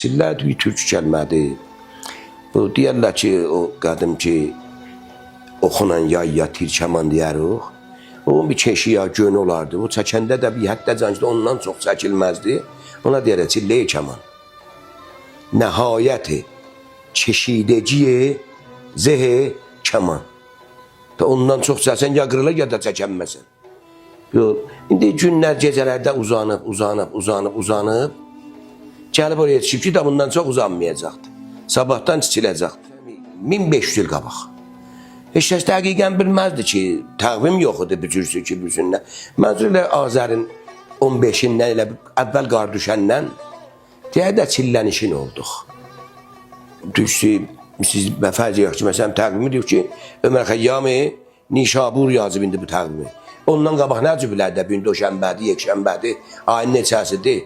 Sillər bir türk kəlmədir. Bu deyərlər ki, o qədim ki, oxunan yayya tirkəman deyərik. O bir keşi ya gön olardı. O çəkəndə də bir hətta cancda ondan çox çəkilməzdi. Ona deyərlər çilləyə kəman. Nəhayəti çeşideciye zehe kəman. Da ondan çox çəksən ya qırılır ya da çəkənməsən. Yox, indi günlər gecələrdə uzanıb. Gəlib oraya yetişib ki, da bundan çox uzanmayacaqdı. Sabahdan çiçiləcəkdi. 1500 il qabaq. Heç kəs dəqiqən bilməzdi ki, təqvim yox idi bu cürsü ki, büsündən. Mənzur ilə Azərin 15-indən elə əvvəl qar düşəndən deyək də çillənişin olduq. Düşsü, siz fərz yox ki, məsələn təqvimi deyib ki, Ömər Xəyyami Nişabur yazıb indi bu təqvimi. Ondan qabaq nə cüblərdə, gün döşənbədir, yekşənbədir, ayın neçəsidir.